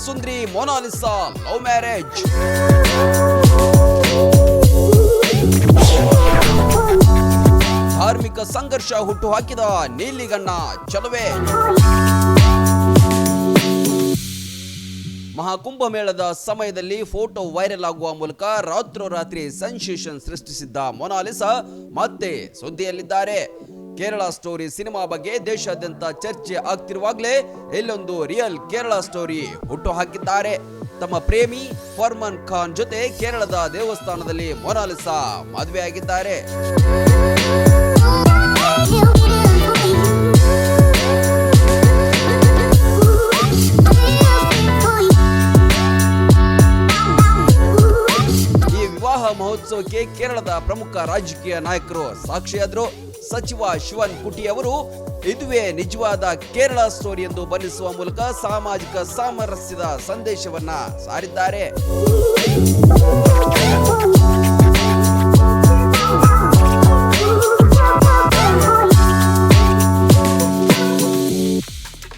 ಸುಂದ್ರಿ Mona Lisa love marriage. ಧಾರ್ಮಿಕ ಸಂಘರ್ಷ ಹುಟ್ಟು ಹಾಕಿದ ನೀಲಿಗಣ್ಣ ಚಲುವೆ. ಮಹಾಕುಂಭಮೇಳದ ಸಮಯದಲ್ಲಿ ಫೋಟೋ ವೈರಲ್ ಆಗುವ ಮೂಲಕ ರಾತ್ರೋರಾತ್ರಿ ಸೆನ್ಸೇಷನ್ ಸೃಷ್ಟಿಸಿದ್ದ ಮೊನಾಲಿಸಾ ಮತ್ತೆ ಸುದ್ದಿಯಲ್ಲಿದ್ದಾರೆ. ಕೇರಳ ಸ್ಟೋರಿ ಸಿನಿಮಾ ಬಗ್ಗೆ ದೇಶಾದ್ಯಂತ ಚರ್ಚೆ ಆಗ್ತಿರುವಾಗಲೇ ಇಲ್ಲೊಂದು ರಿಯಲ್ ಕೇರಳ ಸ್ಟೋರಿ ಹುಟ್ಟು ಹಾಕಿದ್ದಾರೆ. ತಮ್ಮ ಪ್ರೇಮಿ ಫರ್ಮಾನ್ ಖಾನ್ ಜೊತೆ ಕೇರಳದ ದೇವಸ್ಥಾನದಲ್ಲಿ ಮೊನಾಲಿಸಾ ಮದುವೆಯಾಗಿದ್ದಾರೆ. ಈ ವಿವಾಹ ಮಹೋತ್ಸವಕ್ಕೆ ಕೇರಳದ ಪ್ರಮುಖ ರಾಜಕೀಯ ನಾಯಕರು ಸಾಕ್ಷಿಯಾದರು. ಸಚಿವ ಶಿವನ್ ಕುಟಿ ಅವರು ಇದುವೇ ನಿಜವಾದ ಕೇರಳ ಸ್ಟೋರಿ ಎಂದು ಬಣ್ಣಿಸುವ ಮೂಲಕ ಸಾಮಾಜಿಕ ಸಾಮರಸ್ಯದ ಸಂದೇಶವನ್ನ ಸಾರಿದ್ದಾರೆ.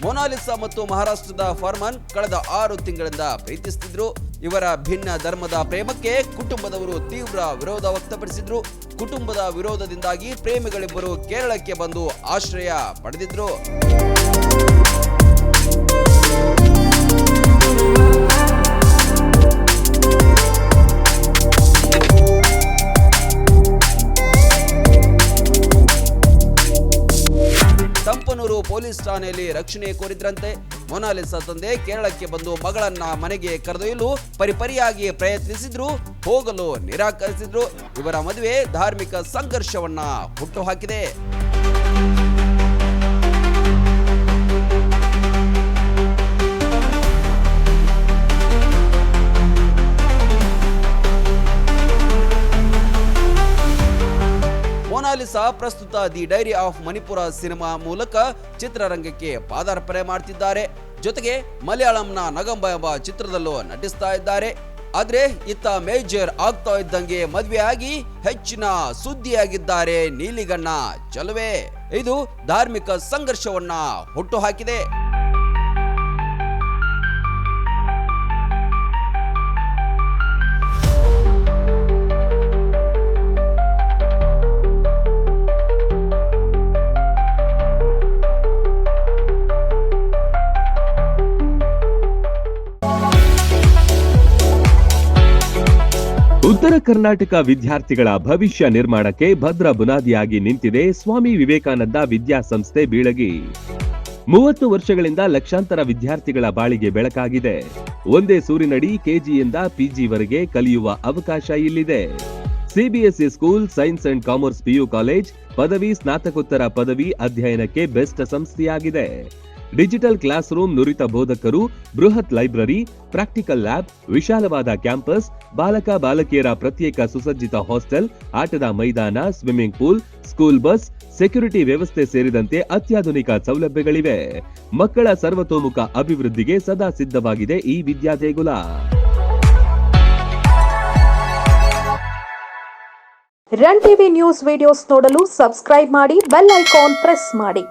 ಮೊನಾಲಿಸಾ ಮತ್ತು ಮಹಾರಾಷ್ಟ್ರದ ಫರ್ಮಾನ್ ಕಳೆದ 6 ತಿಂಗಳಿಂದ ಪ್ರೀತಿಸುತ್ತಿದ್ರು. ಇವರ ಭಿನ್ನ ಧರ್ಮದ ಪ್ರೇಮಕ್ಕೆ ಕುಟುಂಬದವರು ತೀವ್ರ ವಿರೋಧ ವ್ಯಕ್ತಪಡಿಸಿದ್ರು. ಕುಟುಂಬದ ವಿರೋಧದಿಂದಾಗಿ ಪ್ರೇಮಿಗಳಿಬ್ಬರು ಕೇರಳಕ್ಕೆ ಬಂದು ಆಶ್ರಯ ಪಡೆದಿದ್ರು. ತಂಪನೂರು ಪೊಲೀಸ್ ಠಾಣೆಯಲ್ಲಿ ರಕ್ಷಣೆ ಕೋರಿದ್ರಂತೆ. ಮೊನಾಲಿಸಾ ತಂದೆ ಕೇರಳಕ್ಕೆ ಬಂದು ಮಗಳನ್ನ ಮನೆಗೆ ಕರೆದೊಯ್ಯಲು ಪರಿಪರಿಯಾಗಿ ಪ್ರಯತ್ನಿಸಿದ್ರು, ಹೋಗಲು ನಿರಾಕರಿಸಿದ್ರು. ಇವರ ಮದುವೆ ಧಾರ್ಮಿಕ ಸಂಘರ್ಷವನ್ನ ಹುಟ್ಟುಹಾಕಿದೆ. ಮೊನಾಲಿಸಾ ಪ್ರಸ್ತುತ the dairy of Manipur cinema ಮೂಲಕ ಚಿತ್ರರಂಗಕ್ಕೆ ಪಾದಾರ್ಪಣೆ ಮಾಡ್ತಿದ್ದಾರೆ. ಜೊತೆಗೆ ಮಲಯಾಳಂನ ನಗಂಬ ಎಂಬ ಚಿತ್ರದಲ್ಲೂ ನಟಿಸ್ತಾ ಇದ್ದಾರೆ. ಆದ್ರೆ ಇತ್ತ ಮೇಜರ್ ಆಗ್ತಾ ಇದ್ದಂಗೆ ಮದುವೆಯಾಗಿ ಹೆಚ್ಚಿನ ಸುದ್ದಿಯಾಗಿದ್ದಾರೆ ನೀಲಿಗಣ್ಣ ಚಲುವೆ. ಇದು ಧಾರ್ಮಿಕ ಸಂಘರ್ಷವನ್ನ ಹುಟ್ಟುಹಾಕಿದೆ. ಉತ್ತರ ಕರ್ನಾಟಕ ವಿದ್ಯಾರ್ಥಿಗಳ ಭವಿಷ್ಯ ನಿರ್ಮಾಣಕ್ಕೆ ಭದ್ರ ಬುನಾದಿಯಾಗಿ ನಿಂತಿದೆ ಸ್ವಾಮಿ ವಿವೇಕಾನಂದ ವಿದ್ಯಾಸಂಸ್ಥೆ ಬೀಳಗಿ. 30 ವರ್ಷಗಳಿಂದ ಲಕ್ಷಾಂತರ ವಿದ್ಯಾರ್ಥಿಗಳ ಬಾಳಿಗೆ ಬೆಳಕಾಗಿದೆ. ಒಂದೇ ಸೂರಿನಡಿ ಕೆಜಿಯಿಂದ ಪಿಜಿವರೆಗೆ ಕಲಿಯುವ ಅವಕಾಶ ಇಲ್ಲಿದೆ. CBSE school, science and commerce PU college, ಪದವಿ ಸ್ನಾತಕೋತ್ತರ ಪದವಿ ಅಧ್ಯಯನಕ್ಕೆ ಬೆಸ್ಟ್ ಸಂಸ್ಥೆಯಾಗಿದೆ. ಡಿಜಿಟಲ್ ಕ್ಲಾಸ್ ರೂಮ್, ನುರಿತ ಬೋಧಕರು, ಬೃಹತ್ ಲೈಬ್ರರಿ, ಪ್ರಾಕ್ಟಿಕಲ್ ಲ್ಯಾಬ್, ವಿಶಾಲವಾದ ಕ್ಯಾಂಪಸ್, ಬಾಲಕ ಬಾಲಕಿಯರ ಪ್ರತ್ಯೇಕ ಸುಸಜ್ಜಿತ ಹಾಸ್ಟೆಲ್, ಆಟದ ಮೈದಾನ, swimming pool, school bus, security ವ್ಯವಸ್ಥೆ ಸೇರಿದಂತೆ ಅತ್ಯಾಧುನಿಕ ಸೌಲಭ್ಯಗಳಿವೆ. ಮಕ್ಕಳ ಸರ್ವತೋಮುಖ ಅಭಿವೃದ್ಧಿಗೆ ಸದಾ ಸಿದ್ಧವಾಗಿದೆ ಈ ವಿದ್ಯಾದೇಗುಲ. ರನ್ ಟಿವಿ ನ್ಯೂಸ್ ವಿಡಿಯೋಸ್ ನೋಡಲು ಸಬ್ಸ್ಕ್ರೈಬ್ ಮಾಡಿ, ಬೆಲ್ ಐಕಾನ್ ಪ್ರೆಸ್ ಮಾಡಿ.